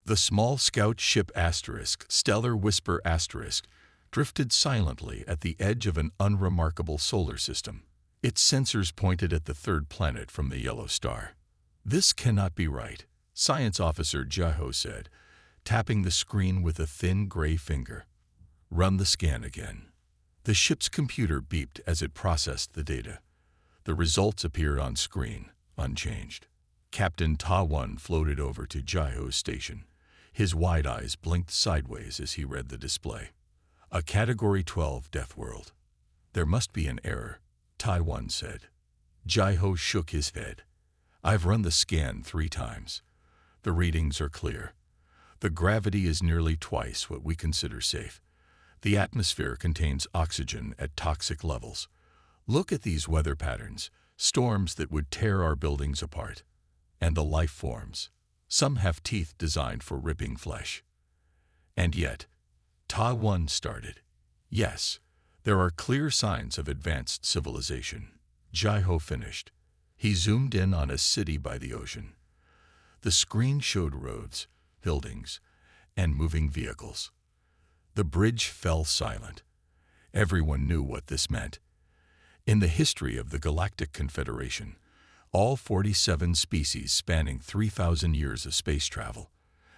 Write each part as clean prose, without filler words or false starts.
The small scout ship Stellar Whisper drifted silently at the edge of an unremarkable solar system. Its sensors pointed at the third planet from the yellow star. "This cannot be right," Science Officer Jaiho said, tapping the screen with a thin gray finger. "Run the scan again." The ship's computer beeped as it processed the data. The results appeared on screen, unchanged. Captain Ta-1 floated over to Jaiho's station. His wide eyes blinked sideways as he read the display. "A Category 12 death world. There must be an error," Ta-1 said. Jaiho shook his head. "I've run the scan 3 times. The readings are clear. The gravity is nearly twice what we consider safe. The atmosphere contains oxygen at toxic levels. Look at these weather patterns, storms that would tear our buildings apart. And the life forms. Some have teeth designed for ripping flesh." "And yet," Ta-1 started. "Yes, there are clear signs of advanced civilization," Jaiho finished. He zoomed in on a city by the ocean. The screen showed roads, buildings, and moving vehicles. The bridge fell silent. Everyone knew what this meant. In the history of the Galactic Confederation, all 47 species spanning 3,000 years of space travel,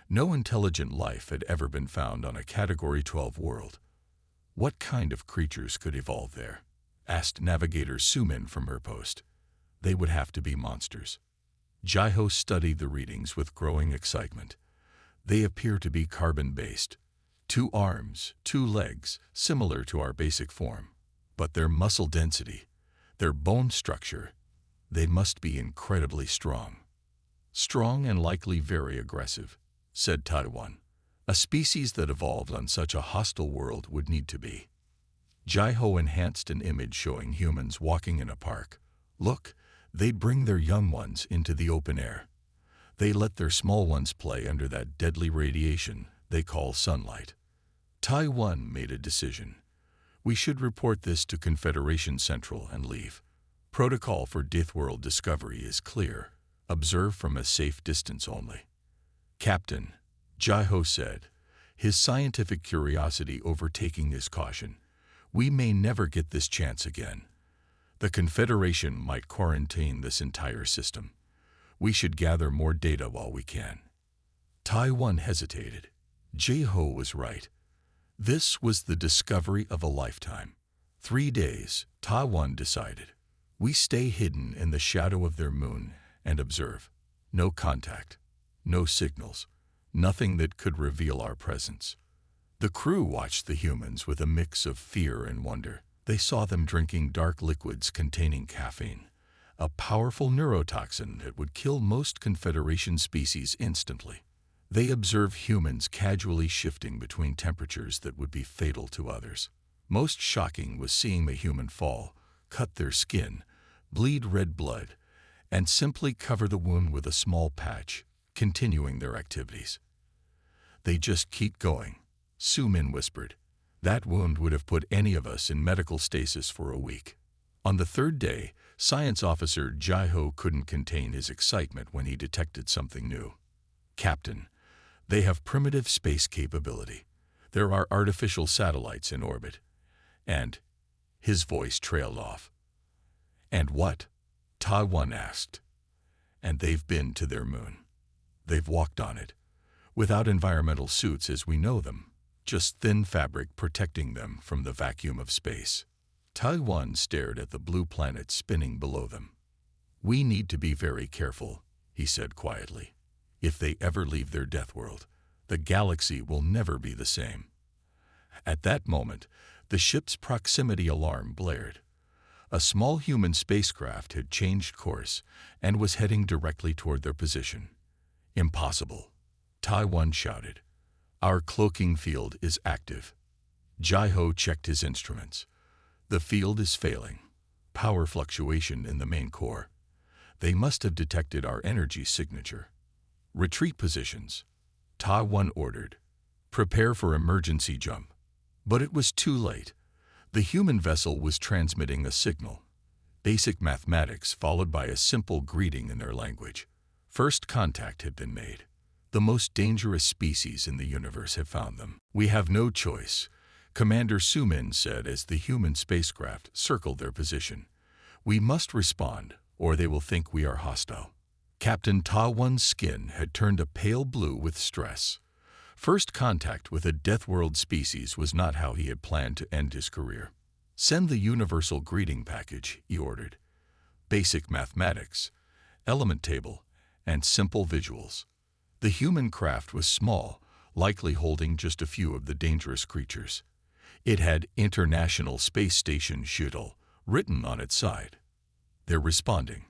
no intelligent life had ever been found on a Category 12 world. "What kind of creatures could evolve there?" asked Navigator Sumin from her post. "They would have to be monsters." Jaiho studied the readings with growing excitement. "They appear to be carbon-based. 2 arms, 2 legs, similar to our basic form. But their muscle density, their bone structure, they must be incredibly strong." "Strong and likely very aggressive," said Ta-1. "A species that evolved on such a hostile world would need to be." Jaiho enhanced an image showing humans walking in a park. "Look, they bring their young ones into the open air. They let their small ones play under that deadly radiation they call sunlight." Ta-1 made a decision. "We should report this to Confederation Central and leave. Protocol for Deathworld discovery is clear. Observe from a safe distance only." "Captain," Jaiho said, his scientific curiosity overtaking his caution, "we may never get this chance again. The Confederation might quarantine this entire system. We should gather more data while we can." Ta-1 hesitated. Jaiho was right. This was the discovery of a lifetime. 3 days, Ta-1 decided. "We stay hidden in the shadow of their moon and observe. No contact, no signals, nothing that could reveal our presence." The crew watched the humans with a mix of fear and wonder. They saw them drinking dark liquids containing caffeine, a powerful neurotoxin that would kill most Confederation species instantly. They observed humans casually shifting between temperatures that would be fatal to others. Most shocking was seeing the human fall, cut their skin, bleed red blood, and simply cover the wound with a small patch, continuing their activities. "They just keep going," Sumin whispered. "That wound would have put any of us in medical stasis for a week." On the 3rd day, Science Officer Jaiho couldn't contain his excitement when he detected something new. "Captain, they have primitive space capability. There are artificial satellites in orbit. And," his voice trailed off. "And what?" Ta-1 asked. "And they've been to their moon. They've walked on it, without environmental suits as we know them, just thin fabric protecting them from the vacuum of space." Ta-1 stared at the blue planet spinning below them. "We need to be very careful," he said quietly. "If they ever leave their death world, the galaxy will never be the same." At that moment, the ship's proximity alarm blared. A small human spacecraft had changed course and was heading directly toward their position. "Impossible," Ta-1 shouted. "Our cloaking field is active." Jaiho checked his instruments. "The field is failing. Power fluctuation in the main core. They must have detected our energy signature." "Retreat positions," Ta-1 ordered. "Prepare for emergency jump." But it was too late. The human vessel was transmitting a signal. Basic mathematics followed by a simple greeting in their language. First contact had been made. The most dangerous species in the universe have found them. We have no choice, Commander Sumin said as the human spacecraft circled their position. We must respond, or they will think we are hostile. Captain Ta-Wun's skin had turned a pale blue with stress. First contact with a Deathworld species was not how he had planned to end his career. Send the universal greeting package, he ordered. Basic mathematics, element table, and simple visuals. The human craft was small, likely holding just a few of the dangerous creatures. It had International Space Station Shuttle written on its side. They're responding,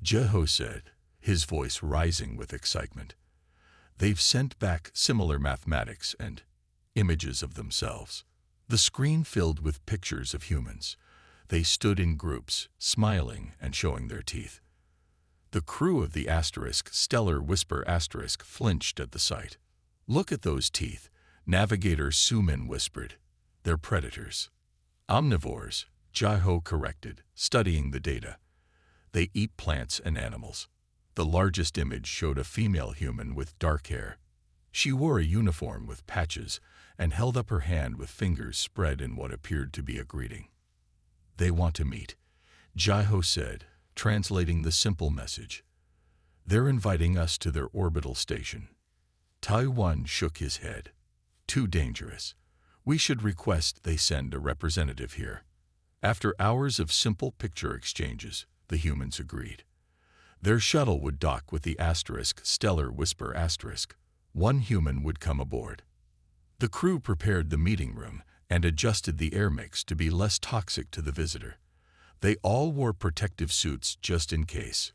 Jeho said, his voice rising with excitement. They've sent back similar mathematics and images of themselves. The screen filled with pictures of humans. They stood in groups, smiling and showing their teeth. The crew of the Stellar Whisper flinched at the sight. Look at those teeth, Navigator Sumin whispered. They're predators. Omnivores, Jeho corrected, studying the data. They eat plants and animals. The largest image showed a female human with dark hair. She wore a uniform with patches and held up her hand with fingers spread in what appeared to be a greeting. They want to meet, Jeho said, translating the simple message. They're inviting us to their orbital station. Ta-Wun shook his head. Too dangerous. We should request they send a representative here. After hours of simple picture exchanges, the humans agreed. Their shuttle would dock with the Stellar Whisper. One human would come aboard. The crew prepared the meeting room and adjusted the air mix to be less toxic to the visitor. They all wore protective suits just in case.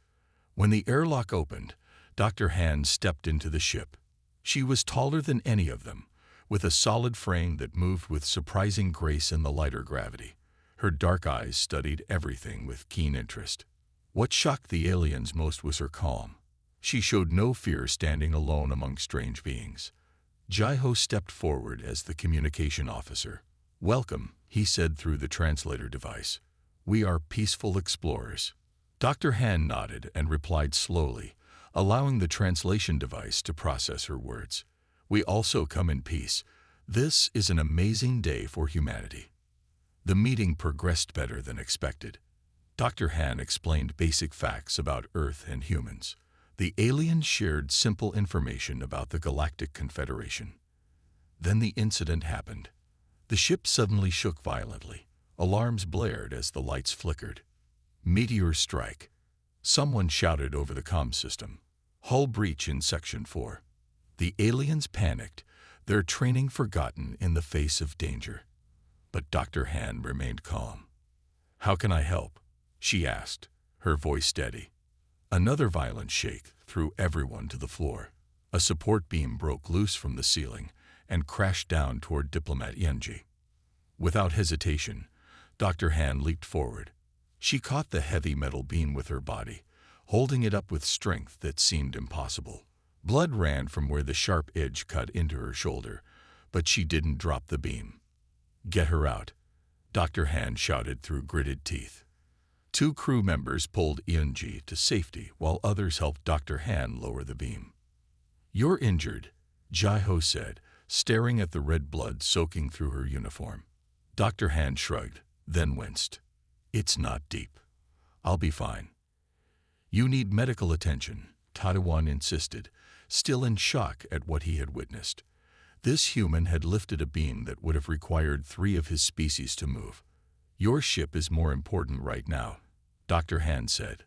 When the airlock opened, Dr. Han stepped into the ship. She was taller than any of them, with a solid frame that moved with surprising grace in the lighter gravity. Her dark eyes studied everything with keen interest. What shocked the aliens most was her calm. She showed no fear standing alone among strange beings. Jeho stepped forward as the communication officer. Welcome, he said through the translator device. We are peaceful explorers. Dr. Han nodded and replied slowly, allowing the translation device to process her words. We also come in peace. This is an amazing day for humanity. The meeting progressed better than expected. Dr. Han explained basic facts about Earth and humans. The aliens shared simple information about the Galactic Confederation. Then the incident happened. The ship suddenly shook violently. Alarms blared as the lights flickered. Meteor strike. Someone shouted over the comm system. Hull breach in Section 4. The aliens panicked, their training forgotten in the face of danger. But Dr. Han remained calm. How can I help? She asked, her voice steady. Another violent shake threw everyone to the floor. A support beam broke loose from the ceiling and crashed down toward Diplomat Yenji. Without hesitation, Dr. Han leaped forward. She caught the heavy metal beam with her body, holding it up with strength that seemed impossible. Blood ran from where the sharp edge cut into her shoulder, but she didn't drop the beam. Get her out, Dr. Han shouted through gritted teeth. Two crew members pulled Yenji to safety while others helped Dr. Han lower the beam. You're injured, Jeho said, staring at the red blood soaking through her uniform. Dr. Han shrugged, then winced. It's not deep. I'll be fine. You need medical attention, Ta-Wun insisted, still in shock at what he had witnessed. This human had lifted a beam that would have required 3 of his species to move. Your ship is more important right now, Dr. Han said.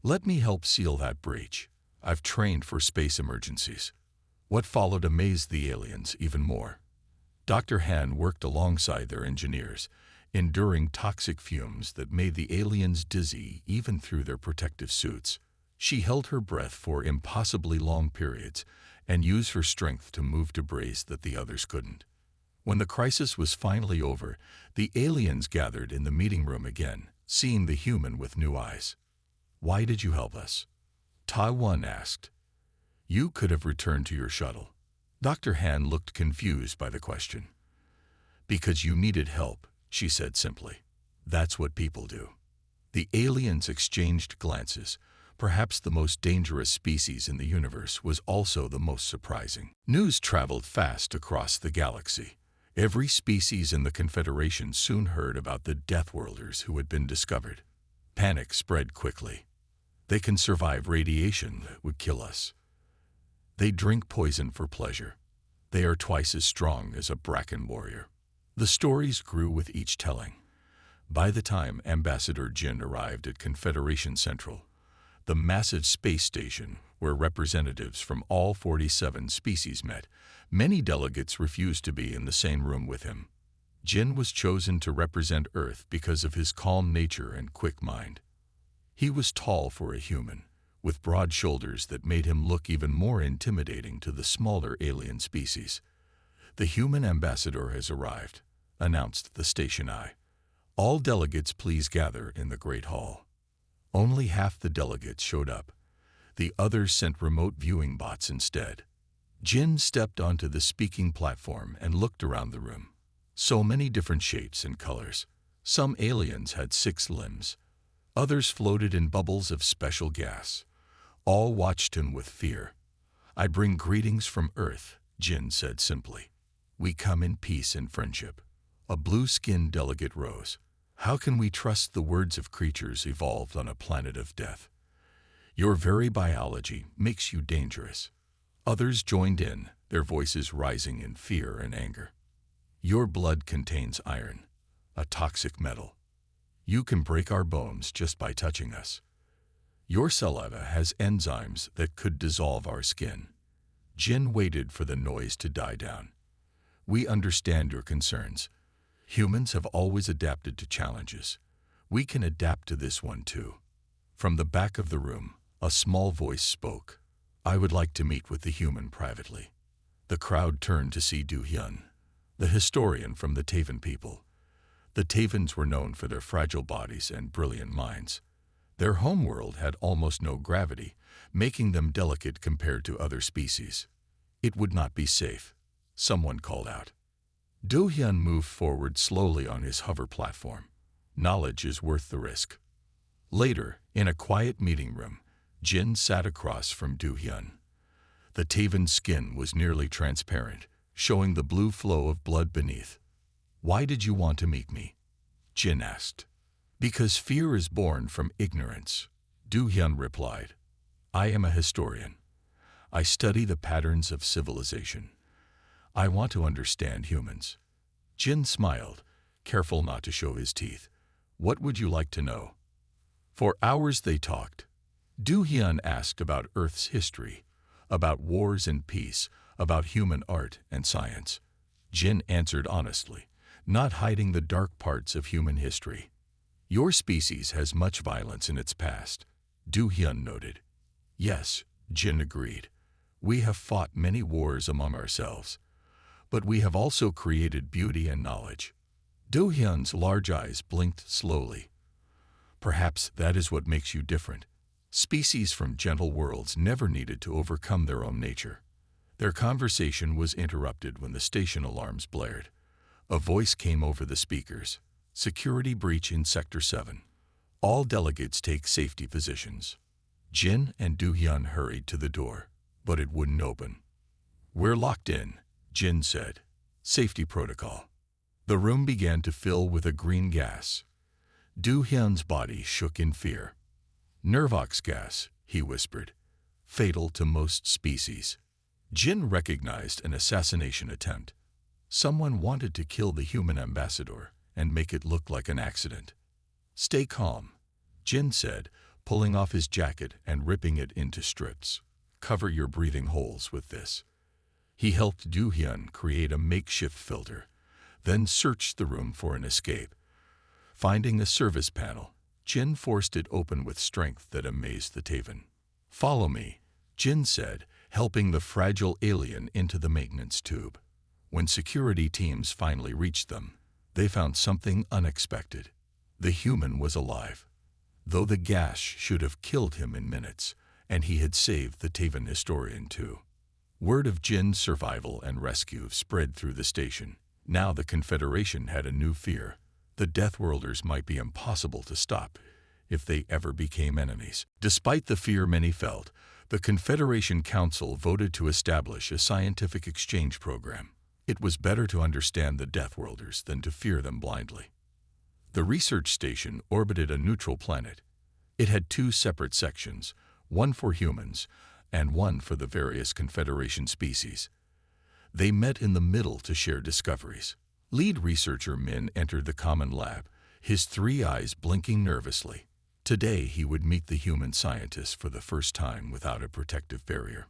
Let me help seal that breach. I've trained for space emergencies. What followed amazed the aliens even more. Dr. Han worked alongside their engineers, enduring toxic fumes that made the aliens dizzy even through their protective suits. She held her breath for impossibly long periods and used her strength to move debris that the others couldn't. When the crisis was finally over, the aliens gathered in the meeting room again, seeing the human with new eyes. Why did you help us? Ta-Wun asked. You could have returned to your shuttle. Dr. Han looked confused by the question. Because you needed help, she said simply. That's what people do. The aliens exchanged glances, Perhaps the most dangerous species in the universe was also the most surprising. News traveled fast across the galaxy. Every species in the Confederation soon heard about the Deathworlders who had been discovered. Panic spread quickly. They can survive radiation that would kill us. They drink poison for pleasure. They are twice as strong as a Bracken warrior. The stories grew with each telling. By the time Ambassador Jin arrived at Confederation Central, the massive space station where representatives from all 47 species met, many delegates refused to be in the same room with him. Jin was chosen to represent Earth because of his calm nature and quick mind. He was tall for a human, with broad shoulders that made him look even more intimidating to the smaller alien species. "The human ambassador has arrived," announced the station eye. "All delegates please gather in the Great Hall." Only half the delegates showed up. The others sent remote viewing bots instead. Jin stepped onto the speaking platform and looked around the room. So many different shapes and colors. Some aliens had 6 limbs. Others floated in bubbles of special gas. All watched him with fear. "I bring greetings from Earth," Jin said simply. "We come in peace and friendship." A blue-skinned delegate rose. "How can we trust the words of creatures evolved on a planet of death? Your very biology makes you dangerous." Others joined in, their voices rising in fear and anger. "Your blood contains iron, a toxic metal. You can break our bones just by touching us. Your saliva has enzymes that could dissolve our skin." Jin waited for the noise to die down. "We understand your concerns. Humans have always adapted to challenges. We can adapt to this one too." From the back of the room, a small voice spoke. "I would like to meet with the human privately." The crowd turned to see Du-hyun, the historian from the Taven people. The Tavens were known for their fragile bodies and brilliant minds. Their homeworld had almost no gravity, making them delicate compared to other species. "It would not be safe," someone called out. Do-hyun moved forward slowly on his hover platform. "Knowledge is worth the risk." Later, in a quiet meeting room, Jin sat across from Do-hyun. The Taven's skin was nearly transparent, showing the blue flow of blood beneath. "Why did you want to meet me?" Jin asked. "Because fear is born from ignorance," Do-hyun replied. "I am a historian. I study the patterns of civilization. I want to understand humans." Jin smiled, careful not to show his teeth. "What would you like to know?" For hours they talked. Do-hyun asked about Earth's history, about wars and peace, about human art and science. Jin answered honestly, not hiding the dark parts of human history. "Your species has much violence in its past," Do-hyun noted. "Yes," Jin agreed. "We have fought many wars among ourselves. But we have also created beauty and knowledge." Do-hyun's large eyes blinked slowly. "Perhaps that is what makes you different. Species from gentle worlds never needed to overcome their own nature." Their conversation was interrupted when the station alarms blared. A voice came over the speakers. "Security breach in Sector 7. All delegates take safety positions." Jin and Do-hyun hurried to the door, but it wouldn't open. "We're locked in," Jin said. "Safety protocol." The room began to fill with a green gas. Do-hyun's body shook in fear. "Nervox gas," he whispered. "Fatal to most species." Jin recognized an assassination attempt. Someone wanted to kill the human ambassador and make it look like an accident. "Stay calm," Jin said, pulling off his jacket and ripping it into strips. "Cover your breathing holes with this." He helped Do-hyun create a makeshift filter, then searched the room for an escape. Finding a service panel, Jin forced it open with strength that amazed the Taven. "Follow me," Jin said, helping the fragile alien into the maintenance tube. When security teams finally reached them, they found something unexpected. The human was alive, though the gas should have killed him in minutes, and he had saved the Taven historian too. Word of Jin's survival and rescue spread through the station. Now the Confederation had a new fear. The Deathworlders might be impossible to stop, if they ever became enemies. Despite the fear many felt, the Confederation Council voted to establish a scientific exchange program. It was better to understand the Deathworlders than to fear them blindly. The research station orbited a neutral planet. It had two separate sections, one for humans and one for the various Confederation species. They met in the middle to share discoveries. Lead researcher Min entered the common lab, his three eyes blinking nervously. Today he would meet the human scientists for the first time without a protective barrier.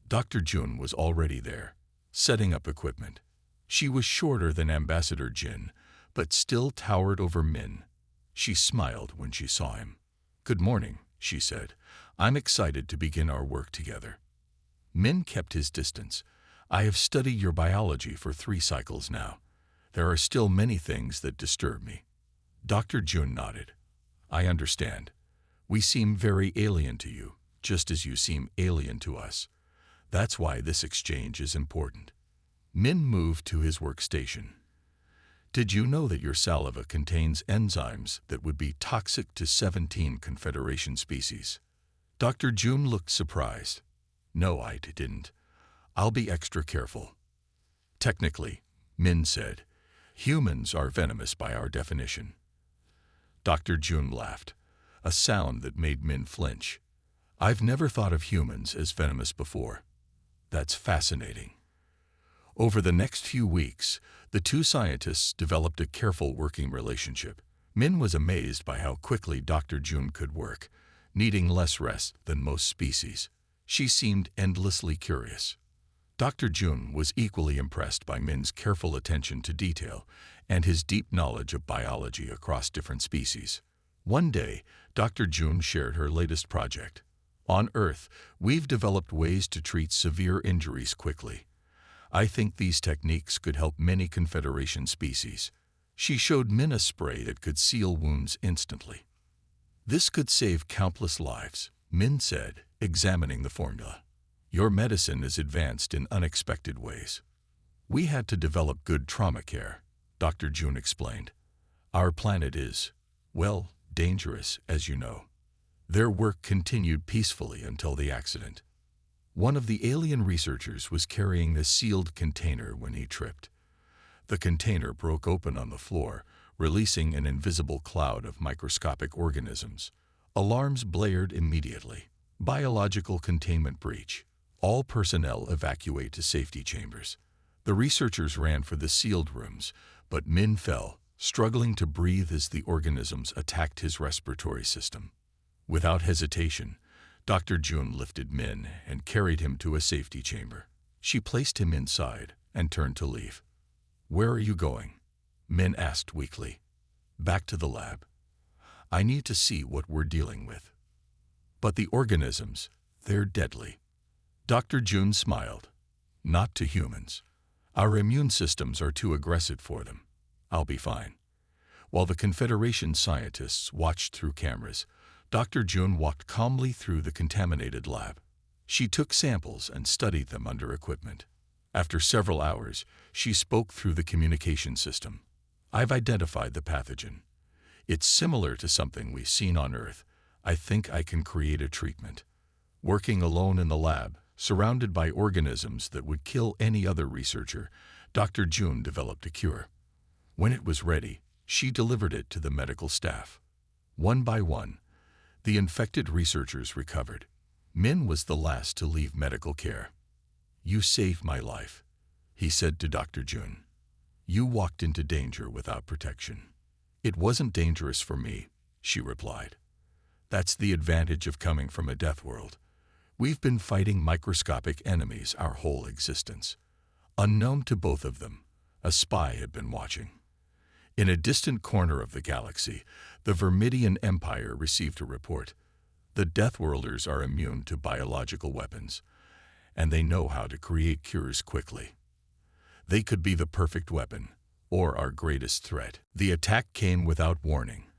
Dr. Jun was already there, setting up equipment. She was shorter than Ambassador Jin, but still towered over Min. She smiled when she saw him. "Good morning," she said. "I'm excited to begin our work together." Min kept his distance. "I have studied your biology for 3 cycles now. There are still many things that disturb me." Dr. Jun nodded. "I understand. We seem very alien to you, just as you seem alien to us. That's why this exchange is important." Min moved to his workstation. "Did you know that your saliva contains enzymes that would be toxic to 17 Confederation species?" Dr. Jun looked surprised. "No, I didn't. I'll be extra careful." "Technically," Min said, "humans are venomous by our definition." Dr. Jun laughed, a sound that made Min flinch. "I've never thought of humans as venomous before." "That's fascinating." Over the next few weeks, the two scientists developed a careful working relationship. Min was amazed by how quickly Dr. Jun could work, needing less rest than most species. She seemed endlessly curious. Dr. Jun was equally impressed by Min's careful attention to detail and his deep knowledge of biology across different species. One day, Dr. Jun shared her latest project. "On Earth, we've developed ways to treat severe injuries quickly. I think these techniques could help many Confederation species." She showed Min a spray that could seal wounds instantly. "This could save countless lives," Min said, examining the formula. "Your medicine is advanced in unexpected ways." "We had to develop good trauma care," Dr. Jun explained. "Our planet is, well, dangerous, as you know." Their work continued peacefully until the accident. One of the alien researchers was carrying a sealed container when he tripped. The container broke open on the floor, releasing an invisible cloud of microscopic organisms. Alarms blared immediately. "Biological containment breach. All personnel evacuate to safety chambers." The researchers ran for the sealed rooms, but Min fell, struggling to breathe as the organisms attacked his respiratory system. Without hesitation, Dr. Jun lifted Min and carried him to a safety chamber. She placed him inside and turned to leave. "Where are you going?" Min asked weakly. "Back to the lab. I need to see what we're dealing with." "But the organisms, they're deadly." Dr. Jun smiled. "Not to humans. Our immune systems are too aggressive for them. I'll be fine." While the Confederation scientists watched through cameras, Dr. Jun walked calmly through the contaminated lab. She took samples and studied them under equipment. After several hours, she spoke through the communication system. "I've identified the pathogen. It's similar to something we've seen on Earth. I think I can create a treatment." Working alone in the lab, surrounded by organisms that would kill any other researcher, Dr. Jun developed a cure. When it was ready, she delivered it to the medical staff. One by one, the infected researchers recovered. Min was the last to leave medical care. "You saved my life," he said to Dr. Jun. "You walked into danger without protection." "It wasn't dangerous for me," she replied. "That's the advantage of coming from a death world. We've been fighting microscopic enemies our whole existence." Unknown to both of them, a spy had been watching. In a distant corner of the galaxy, the Vermidian Empire received a report. The Deathworlders are immune to biological weapons, and they know how to create cures quickly. They could be the perfect weapon, or our greatest threat. The attack came without warning.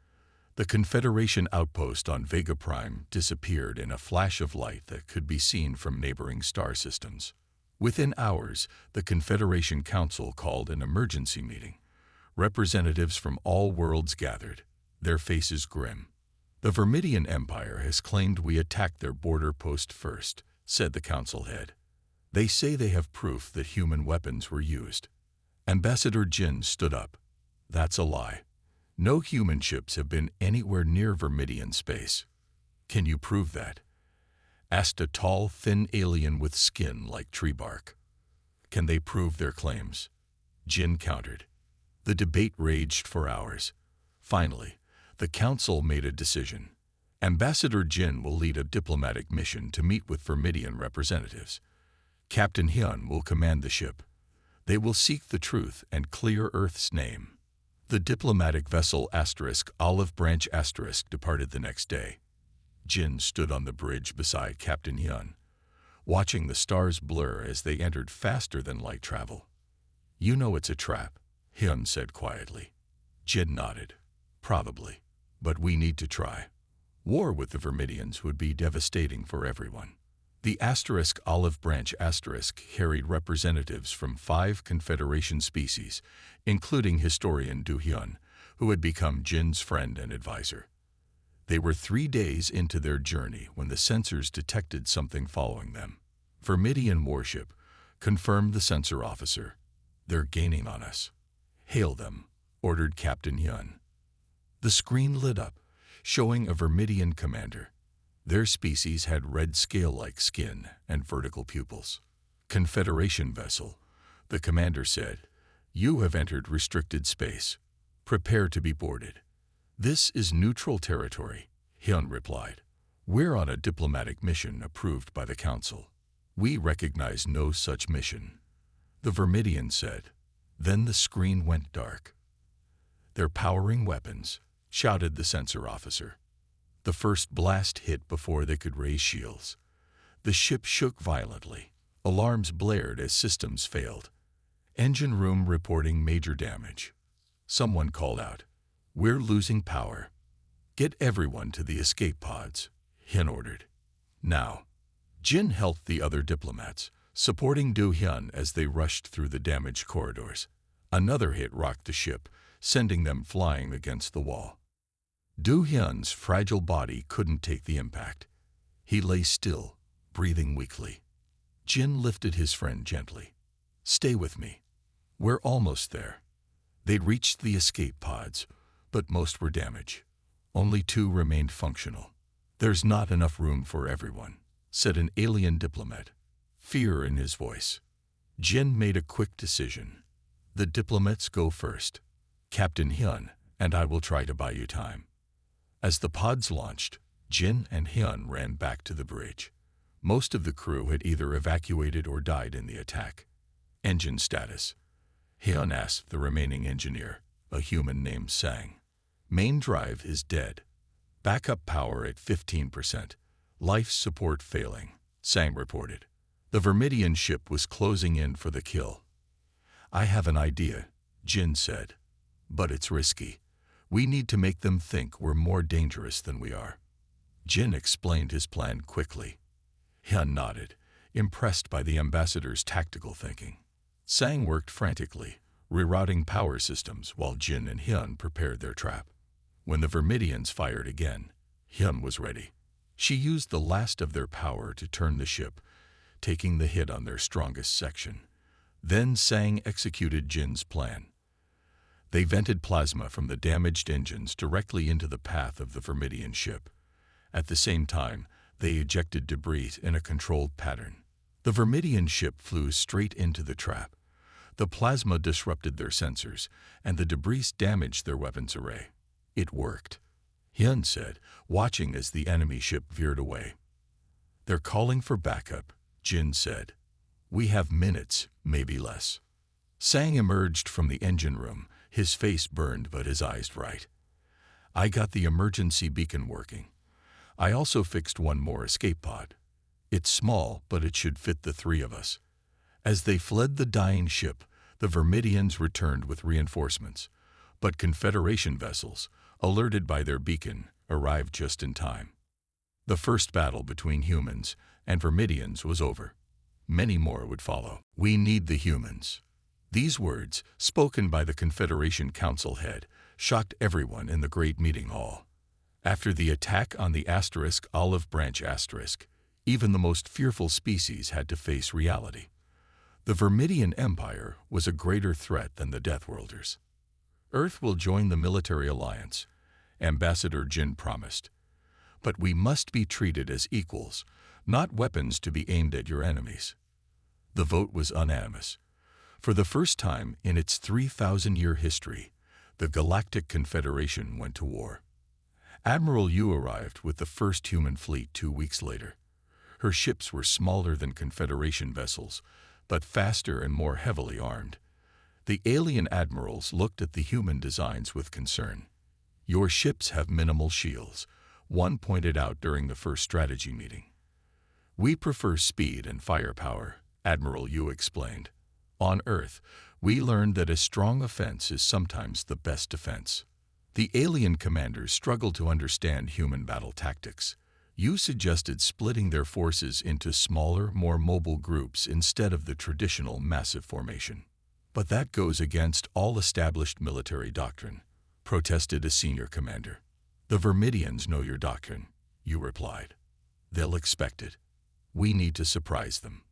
The Confederation outpost on Vega Prime disappeared in a flash of light that could be seen from neighboring star systems. Within hours, the Confederation Council called an emergency meeting. Representatives from all worlds gathered, their faces grim. "The Vermidian Empire has claimed we attacked their border post first," said the council head. "They say they have proof that human weapons were used." Ambassador Jin stood up. "That's a lie. No human ships have been anywhere near Vermidian space." "Can you prove that?" asked a tall, thin alien with skin like tree bark. "Can they prove their claims?" Jin countered. The debate raged for hours. Finally, the council made a decision. Ambassador Jin will lead a diplomatic mission to meet with Vermidian representatives. Captain Hyun will command the ship. They will seek the truth and clear Earth's name. The diplomatic vessel Olive Branch departed the next day. Jin stood on the bridge beside Captain Hyun, watching the stars blur as they entered faster than light travel. "You know it's a trap," Hyun said quietly. Jin nodded. "Probably, but we need to try." War with the Vermidians would be devastating for everyone. The Olive Branch carried representatives from 5 Confederation species, including historian Du Hyun, who had become Jin's friend and advisor. They were 3 days into their journey when the sensors detected something following them. "Vermidian warship," confirmed the sensor officer. "They're gaining on us." "Hail them," ordered Captain Hyun. The screen lit up, showing a Vermidian commander. Their species had red scale-like skin and vertical pupils. "Confederation vessel," the commander said. "You have entered restricted space. Prepare to be boarded." "This is neutral territory," Hyun replied. "We're on a diplomatic mission approved by the council. We recognize no such mission," the Vermidian said. Then the screen went dark. "They're powering weapons," shouted the sensor officer. The first blast hit before they could raise shields. The ship shook violently. Alarms blared as systems failed. "Engine room reporting major damage." Someone called out, "We're losing power." "Get everyone to the escape pods," Hyun ordered. "Now." Jin helped the other diplomats, supporting Du Hyun as they rushed through the damaged corridors. Another hit rocked the ship, sending them flying against the wall. Du Hyun's fragile body couldn't take the impact. He lay still, breathing weakly. Jin lifted his friend gently. "Stay with me. We're almost there." They'd reached the escape pods, but most were damaged. Only 2 remained functional. "There's not enough room for everyone," said an alien diplomat, fear in his voice. Jin made a quick decision. "The diplomats go first. Captain Hyun and I will try to buy you time." As the pods launched, Jin and Hyun ran back to the bridge. Most of the crew had either evacuated or died in the attack. "Engine status," Hyun asked the remaining engineer, a human named Sang. "Main drive is dead. Backup power at 15%. Life support failing," Sang reported. The Vermidian ship was closing in for the kill. "I have an idea," Jin said. "But it's risky. We need to make them think we're more dangerous than we are." Jin explained his plan quickly. Hyun nodded, impressed by the ambassador's tactical thinking. Sang worked frantically, rerouting power systems while Jin and Hyun prepared their trap. When the Vermidians fired again, Hyun was ready. She used the last of their power to turn the ship, taking the hit on their strongest section. Then Sang executed Jin's plan. They vented plasma from the damaged engines directly into the path of the Vermidian ship. At the same time, they ejected debris in a controlled pattern. The Vermidian ship flew straight into the trap. The plasma disrupted their sensors, and the debris damaged their weapons array. "It worked," Hyun said, watching as the enemy ship veered away. "They're calling for backup," Jin said. "We have minutes, maybe less." Sang emerged from the engine room, his face burned but his eyes bright. "I got the emergency beacon working. I also fixed one more escape pod. It's small, but it should fit the 3 of us." As they fled the dying ship, the Vermidians returned with reinforcements, but Confederation vessels, alerted by their beacon, arrived just in time. The first battle between humans and Vermidians was over. Many more would follow. "We need the humans." These words, spoken by the Confederation Council head, shocked everyone in the great meeting hall. After the attack on the Olive Branch *, even the most fearful species had to face reality. The Vermidian Empire was a greater threat than the Deathworlders. Earth will join the military alliance, Ambassador Jin promised. But we must be treated as equals, not weapons to be aimed at your enemies. The vote was unanimous. For the first time in its 3,000-year history, the Galactic Confederation went to war. Admiral Yu arrived with the first human fleet 2 weeks later. Her ships were smaller than Confederation vessels, but faster and more heavily armed. The alien admirals looked at the human designs with concern. "Your ships have minimal shields," one pointed out during the first strategy meeting. "We prefer speed and firepower," Admiral Yu explained. "On Earth, we learned that a strong offense is sometimes the best defense." The alien commanders struggled to understand human battle tactics. Yu suggested splitting their forces into smaller, more mobile groups instead of the traditional massive formation. "But that goes against all established military doctrine," protested a senior commander. "The Vermidians know your doctrine," Yu replied. "They'll expect it. We need to surprise them."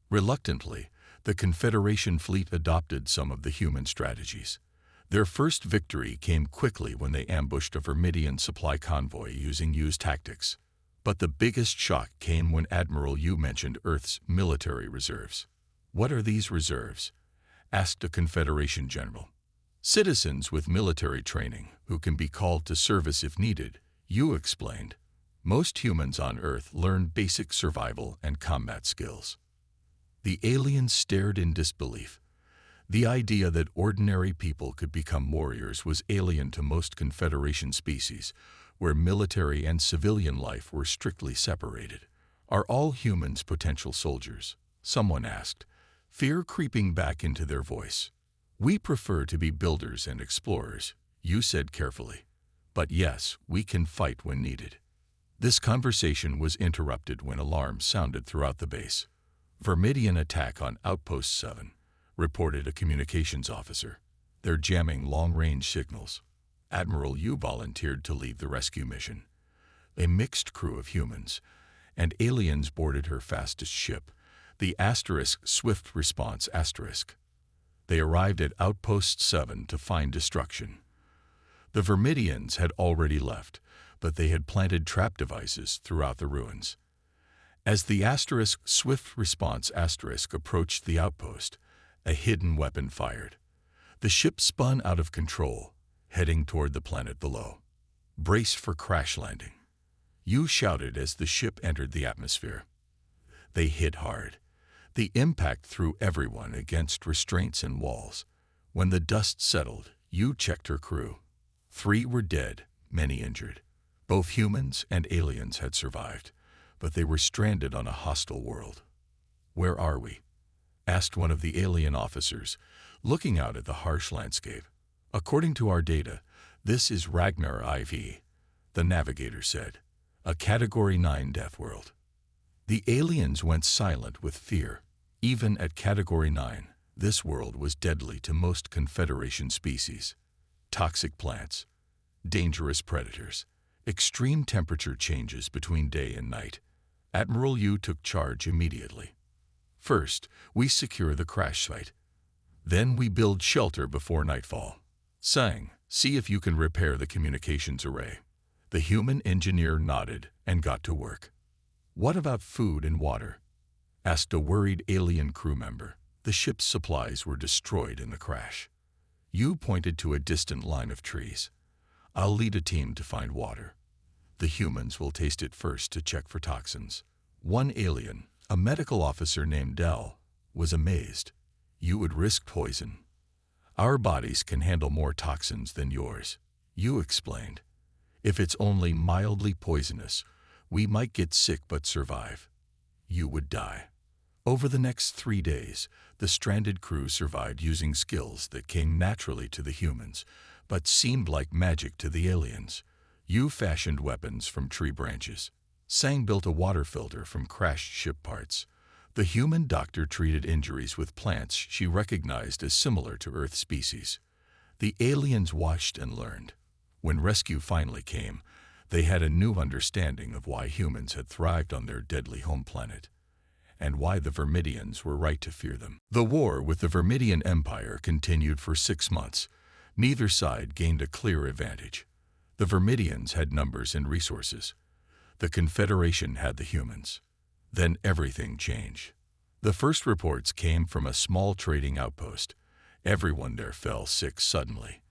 Reluctantly, the Confederation fleet adopted some of the human strategies. Their first victory came quickly when they ambushed a Vermidian supply convoy using Yu's tactics. But the biggest shock came when Admiral Yu mentioned Earth's military reserves. "What are these reserves?" asked a Confederation general. "Citizens with military training who can be called to service if needed," Yu explained. "Most humans on Earth learn basic survival and combat skills." The aliens stared in disbelief. The idea that ordinary people could become warriors was alien to most Confederation species, where military and civilian life were strictly separated. "Are all humans potential soldiers?" someone asked, fear creeping back into their voice. "We prefer to be builders and explorers," Yu said carefully. "But yes, we can fight when needed." This conversation was interrupted when alarms sounded throughout the base. "Vermidian attack on Outpost 7, reported a communications officer. "They're jamming long-range signals." Admiral Yu volunteered to lead the rescue mission. A mixed crew of humans and aliens boarded her fastest ship, the Swift Response *. They arrived at Outpost 7 to find destruction. The Vermidians had already left, but they had planted trap devices throughout the ruins. As the Swift Response * approached the outpost, a hidden weapon fired. The ship spun out of control, heading toward the planet below. "Brace for crash landing," Yu shouted as the ship entered the atmosphere. They hit hard. The impact threw everyone against restraints and walls. When the dust settled, Yu checked her crew. 3 were dead, many injured. Both humans and aliens had survived, but they were stranded on a hostile world. "Where are we?" asked one of the alien officers, looking out at the harsh landscape. "According to our data, this is Ragnar IV," the navigator said, "a Category 9 death world." The aliens went silent with fear. Even at Category 9, this world was deadly to most Confederation species. Toxic plants, dangerous predators, extreme temperature changes between day and night. Admiral Yu took charge immediately. "First, we secure the crash site. Then we build shelter before nightfall. Sang, see if you can repair the communications array." The human engineer nodded and got to work. "What about food and water?" asked a worried alien crew member. The ship's supplies were destroyed in the crash. Yu pointed to a distant line of trees. "I'll lead a team to find water. The humans will taste it first to check for toxins." One alien, a medical officer named Dell, was amazed. "You would risk poison?" "Our bodies can handle more toxins than yours," Yu explained. "If it's only mildly poisonous, we might get sick but survive. You would die." Over the next 3 days, the stranded crew survived using skills that came naturally to the humans, but seemed like magic to the aliens. Yu fashioned weapons from tree branches. Sang built a water filter from crashed ship parts. The human doctor treated injuries with plants she recognized as similar to Earth species. The aliens watched and learned. When rescue finally came, They had a new understanding of why humans had thrived on their deadly home planet, and why the Vermidians were right to fear them. The war with the Vermidian Empire continued for 6 months. Neither side gained a clear advantage. The Vermidians had numbers and resources. The Confederation had the humans. Then everything changed. The first reports came from a small trading outpost. Everyone there fell sick suddenly.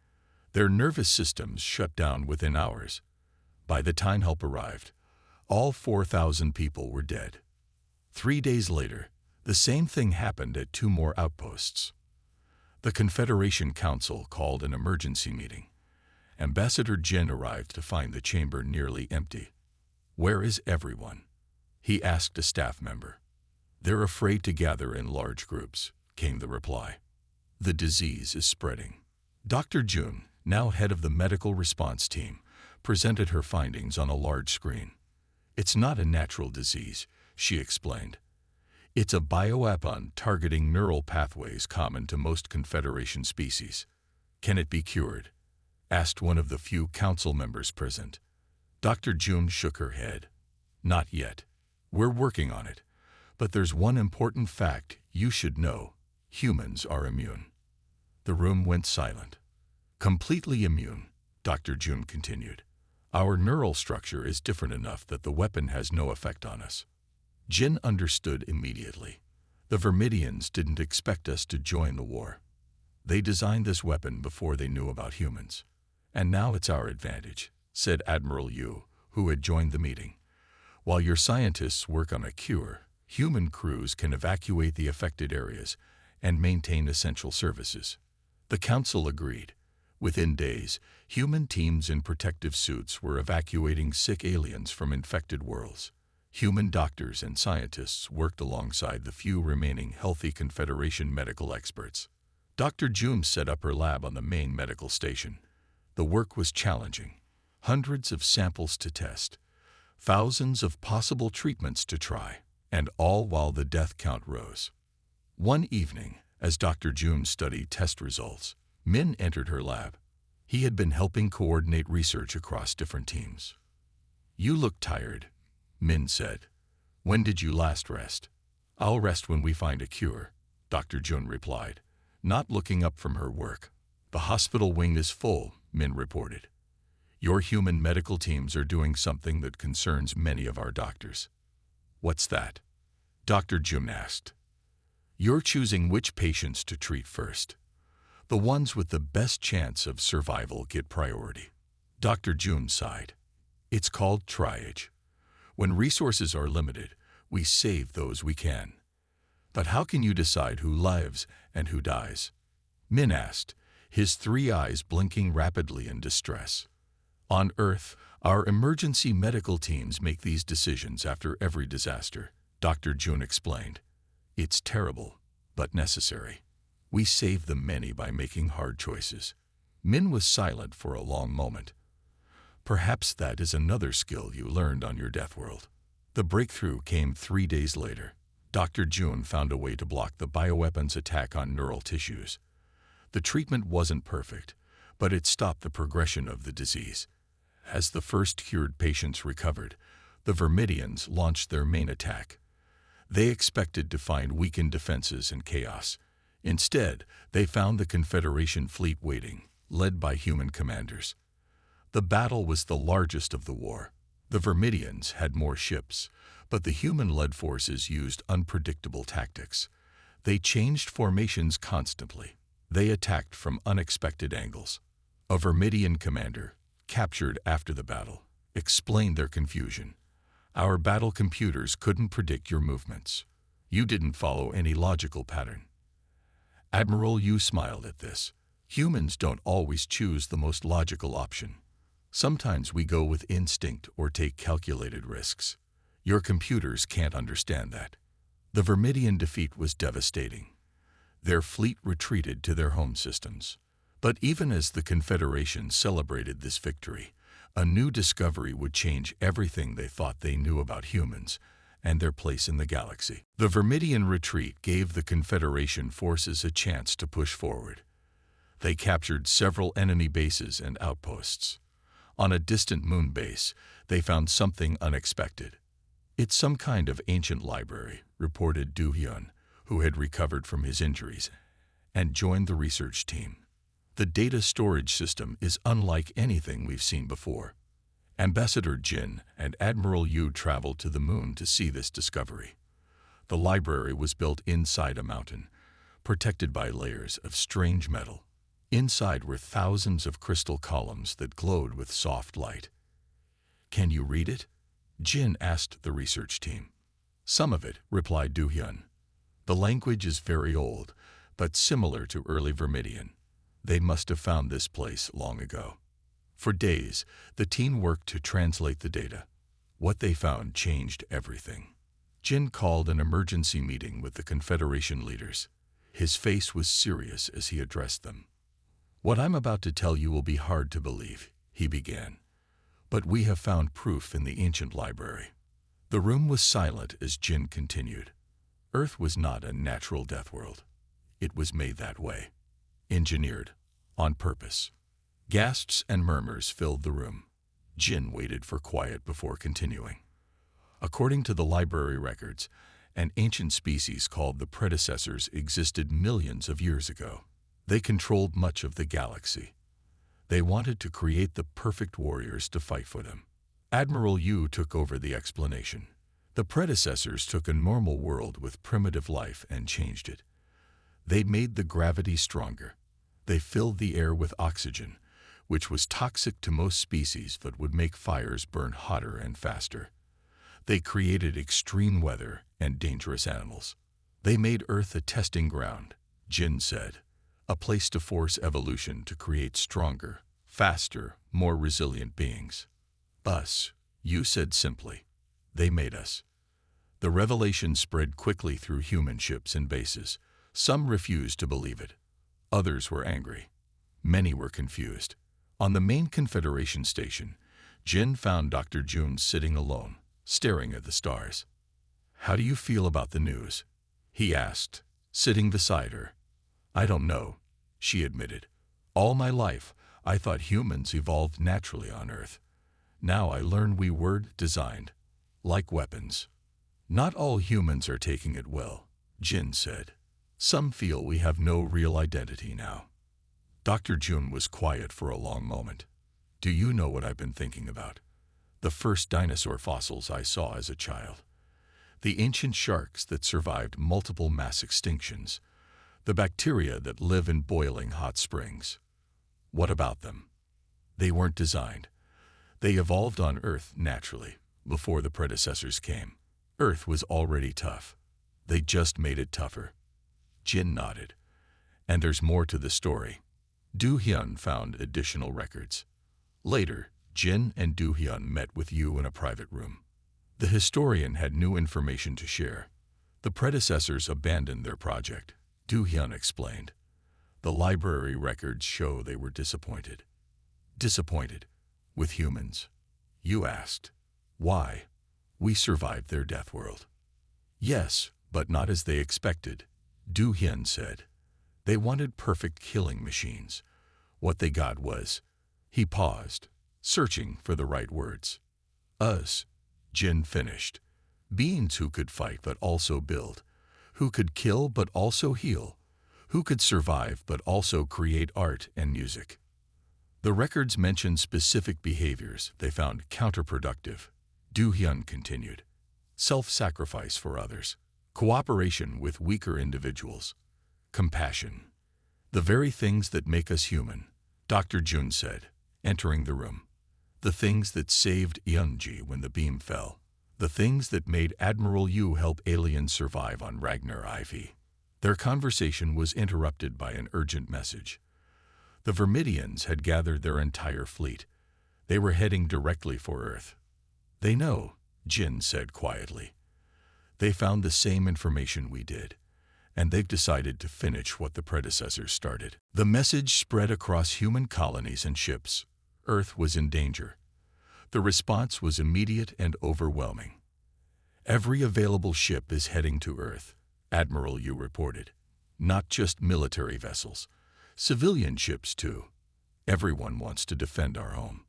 Their nervous systems shut down within hours. By the time help arrived, all 4,000 people were dead. 3 days later, the same thing happened at 2 more outposts. The Confederation Council called an emergency meeting. Ambassador Jin arrived to find the chamber nearly empty. "Where is everyone?" he asked a staff member. "They're afraid to gather in large groups," came the reply. "The disease is spreading." Dr. Jun, now head of the medical response team, presented her findings on a large screen. "It's not a natural disease," she explained. "It's a bioweapon targeting neural pathways common to most Confederation species." "Can it be cured?" asked one of the few council members present. Dr. Jun shook her head. "Not yet. We're working on it. But there's one important fact you should know. Humans are immune." The room went silent. "Completely immune," Dr. Jun continued. "Our neural structure is different enough that the weapon has no effect on us." Jin understood immediately. The Vermidians didn't expect us to join the war. They designed this weapon before they knew about humans. "And now it's our advantage," said Admiral Yu, who had joined the meeting. "While your scientists work on a cure, human crews can evacuate the affected areas and maintain essential services." The council agreed. Within days, human teams in protective suits were evacuating sick aliens from infected worlds. Human doctors and scientists worked alongside the few remaining healthy Confederation medical experts. Dr. Jun set up her lab on the main medical station. The work was challenging. Hundreds of samples to test, thousands of possible treatments to try, and all while the death count rose. One evening, as Dr. Jun studied test results, Min entered her lab. He had been helping coordinate research across different teams. "You look tired," Min said. "When did you last rest?" "I'll rest when we find a cure," Dr. Jun replied, not looking up from her work. "The hospital wing is full," Min reported. "Your human medical teams are doing something that concerns many of our doctors." "What's that?" Dr. Jun asked. "You're choosing which patients to treat first. The ones with the best chance of survival get priority." Dr. Jun sighed. "It's called triage. When resources are limited, we save those we can." "But how can you decide who lives and who dies?" Min asked, his 3 eyes blinking rapidly in distress. "On Earth, our emergency medical teams make these decisions after every disaster," Dr. Jun explained. "It's terrible, but necessary. We save the many by making hard choices." Min was silent for a long moment. "Perhaps that is another skill you learned on your death world." The breakthrough came 3 days later. Dr. Jun found a way to block the bioweapon's attack on neural tissues. The treatment wasn't perfect, but it stopped the progression of the disease. As the first cured patients recovered, the Vermidians launched their main attack. They expected to find weakened defenses and chaos. Instead, they found the Confederation fleet waiting, led by human commanders. The battle was the largest of the war. The Vermidians had more ships, but the human-led forces used unpredictable tactics. They changed formations constantly. They attacked from unexpected angles. A Vermidian commander, captured after the battle, explained their confusion. "Our battle computers couldn't predict your movements. You didn't follow any logical pattern." Admiral Yu smiled at this. "Humans don't always choose the most logical option. Sometimes we go with instinct or take calculated risks. Your computers can't understand that." The Vermidian defeat was devastating. Their fleet retreated to their home systems. But even as the Confederation celebrated this victory, a new discovery would change everything they thought they knew about humans and their place in the galaxy. The Vermidian retreat gave the Confederation forces a chance to push forward. They captured several enemy bases and outposts. On a distant moon base, they found something unexpected. "It's some kind of ancient library," reported Do-hyun, who had recovered from his injuries and joined the research team. "The data storage system is unlike anything we've seen before." Ambassador Jin and Admiral Yu traveled to the moon to see this discovery. The library was built inside a mountain, protected by layers of strange metal. Inside were thousands of crystal columns that glowed with soft light. "Can you read it?" Jin asked the research team. "Some of it," replied Do-hyun. "The language is very old, but similar to early Vermidian. They must have found this place long ago." For days, the team worked to translate the data. What they found changed everything. Jin called an emergency meeting with the Confederation leaders. His face was serious as he addressed them. "What I'm about to tell you will be hard to believe," he began. "But we have found proof in the ancient library." The room was silent as Jin continued. Earth was not a natural death world. It was made that way. Engineered. On purpose. Gasps and murmurs filled the room. Jin waited for quiet before continuing. According to the library records, an ancient species called the predecessors existed millions of years ago. They controlled much of the galaxy. They wanted to create the perfect warriors to fight for them. Admiral Yu took over the explanation. The predecessors took a normal world with primitive life and changed it. They made the gravity stronger. They filled the air with oxygen, which was toxic to most species but would make fires burn hotter and faster. They created extreme weather and dangerous animals. They made Earth a testing ground, Jin said, a place to force evolution to create stronger, faster, more resilient beings. "Us," Yu said simply. "They made us." The revelation spread quickly through human ships and bases. Some refused to believe it. Others were angry. Many were confused. On the main Confederation station, Jin found Dr. June sitting alone, staring at the stars. "How do you feel about the news?" he asked, sitting beside her. "I don't know," she admitted. "All my life, I thought humans evolved naturally on Earth. Now I learn we were designed, like weapons." "Not all humans are taking it well," Jin said. "Some feel we have no real identity now." Dr. June was quiet for a long moment. "Do you know what I've been thinking about? The first dinosaur fossils I saw as a child. The ancient sharks that survived multiple mass extinctions. The bacteria that live in boiling hot springs. What about them? They weren't designed. They evolved on Earth naturally, before the predecessors came. Earth was already tough. They just made it tougher." Jin nodded. "And there's more to the story." Do-hyun found additional records. Later, Jin and Do-hyun met with Yu in a private room. The historian had new information to share. The predecessors abandoned their project, Do-hyun explained. The library records show they were disappointed. "Disappointed? With humans?" Yu asked. "Why?" "We survived their death world." "Yes, but not as they expected," Do-hyun said. "They wanted perfect killing machines. What they got was—" He paused, searching for the right words. "Us," Jin finished. "Beings who could fight but also build, who could kill but also heal, who could survive but also create art and music." The records mentioned specific behaviors they found counterproductive. Do-hyun continued. "Self-sacrifice for others, cooperation with weaker individuals, compassion. The very things that make us human," Dr. Jun said, entering the room. "The things that saved Yeonji when the beam fell. The things that made Admiral Yu help aliens survive on Ragnar IV." Their conversation was interrupted by an urgent message. The Vermidians had gathered their entire fleet. They were heading directly for Earth. "They know," Jin said quietly. "They found the same information we did, and they've decided to finish what the predecessors started." The message spread across human colonies and ships. Earth was in danger. The response was immediate and overwhelming. "Every available ship is heading to Earth," Admiral Yu reported. "Not just military vessels, civilian ships too. Everyone wants to defend our home."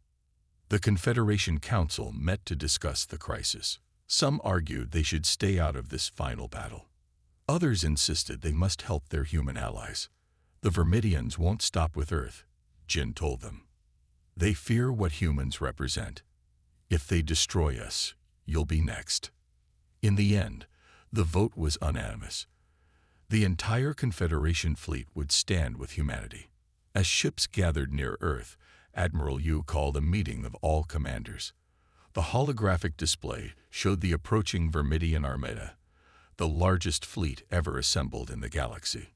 The Confederation Council met to discuss the crisis. Some argued they should stay out of this final battle. Others insisted they must help their human allies. The Vermidians won't stop with Earth, Jin told them. They fear what humans represent. If they destroy us, you'll be next. In the end, the vote was unanimous. The entire Confederation fleet would stand with humanity. As ships gathered near Earth, Admiral Yu called a meeting of all commanders. The holographic display showed the approaching Vermidian armada, the largest fleet ever assembled in the galaxy.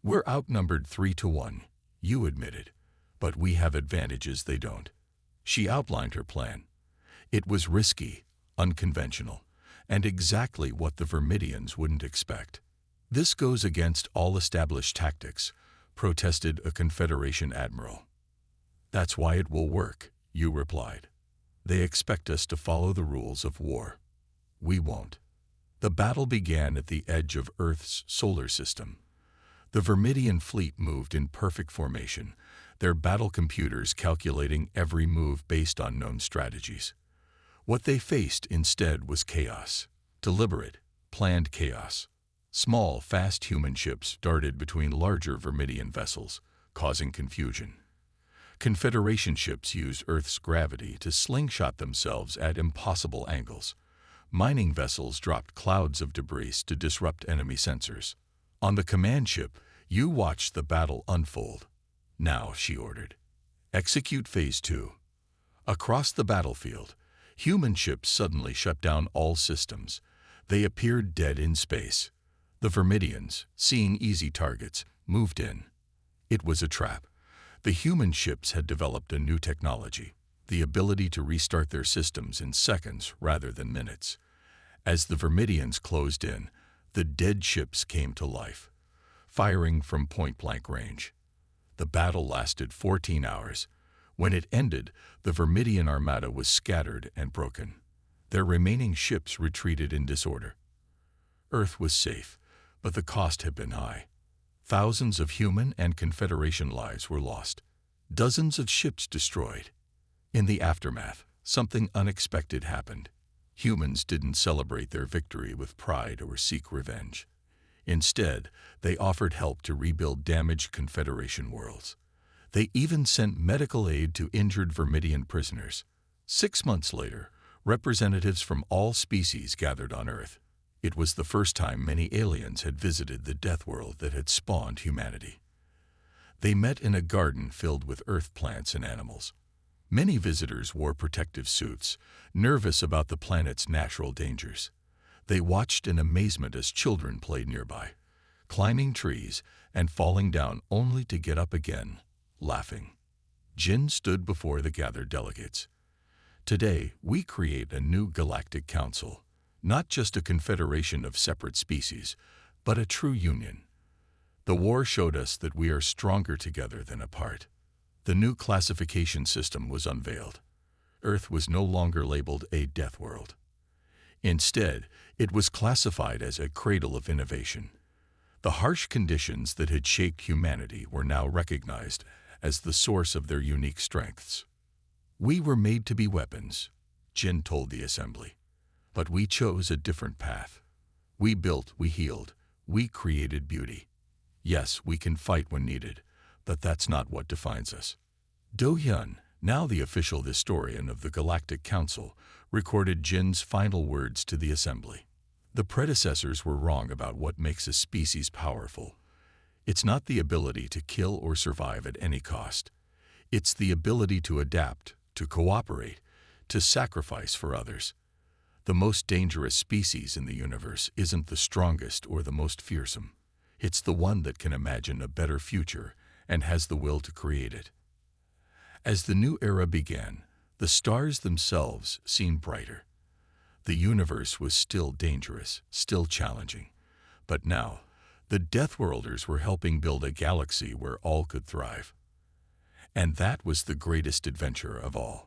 We're outnumbered 3-1, Yu admitted, but we have advantages they don't. She outlined her plan. It was risky, unconventional, and exactly what the Vermidians wouldn't expect. This goes against all established tactics, protested a Confederation admiral. That's why it will work, Yu replied. They expect us to follow the rules of war. We won't. The battle began at the edge of Earth's solar system. The Vermidian fleet moved in perfect formation, their battle computers calculating every move based on known strategies. What they faced instead was chaos. Deliberate, planned chaos. Small, fast human ships darted between larger Vermidian vessels, causing confusion. Confederation ships used Earth's gravity to slingshot themselves at impossible angles. Mining vessels dropped clouds of debris to disrupt enemy sensors. On the command ship, Yu watched the battle unfold. Now, she ordered, execute Phase 2. Across the battlefield, human ships suddenly shut down all systems. They appeared dead in space. The Vermidians, seeing easy targets, moved in. It was a trap. The human ships had developed a new technology, the ability to restart their systems in seconds rather than minutes. As the Vermidians closed in, the dead ships came to life, firing from point-blank range. The battle lasted 14 hours. When it ended, the Vermidian armada was scattered and broken. Their remaining ships retreated in disorder. Earth was safe, but the cost had been high. Thousands of human and Confederation lives were lost. Dozens of ships destroyed. In the aftermath, something unexpected happened. Humans didn't celebrate their victory with pride or seek revenge. Instead, they offered help to rebuild damaged Confederation worlds. They even sent medical aid to injured Vermidian prisoners. 6 months later, representatives from all species gathered on Earth. It was the first time many aliens had visited the Deathworld that had spawned humanity. They met in a garden filled with Earth plants and animals. Many visitors wore protective suits, nervous about the planet's natural dangers. They watched in amazement as children played nearby, climbing trees and falling down only to get up again, laughing. Jin stood before the gathered delegates. Today, we create a new galactic council. Not just a confederation of separate species, but a true union. The war showed us that we are stronger together than apart. The new classification system was unveiled. Earth was no longer labeled a death world. Instead, it was classified as a cradle of innovation. The harsh conditions that had shaped humanity were now recognized as the source of their unique strengths. We were made to be weapons, Jin told the assembly. But we chose a different path. We built, we healed, we created beauty. Yes, we can fight when needed, but that's not what defines us. Do-hyun, now the official historian of the Galactic Council, recorded Jin's final words to the assembly. The predecessors were wrong about what makes a species powerful. It's not the ability to kill or survive at any cost. It's the ability to adapt, to cooperate, to sacrifice for others. The most dangerous species in the universe isn't the strongest or the most fearsome. It's the one that can imagine a better future and has the will to create it. As the new era began, the stars themselves seemed brighter. The universe was still dangerous, still challenging. But now, the Deathworlders were helping build a galaxy where all could thrive. And that was the greatest adventure of all.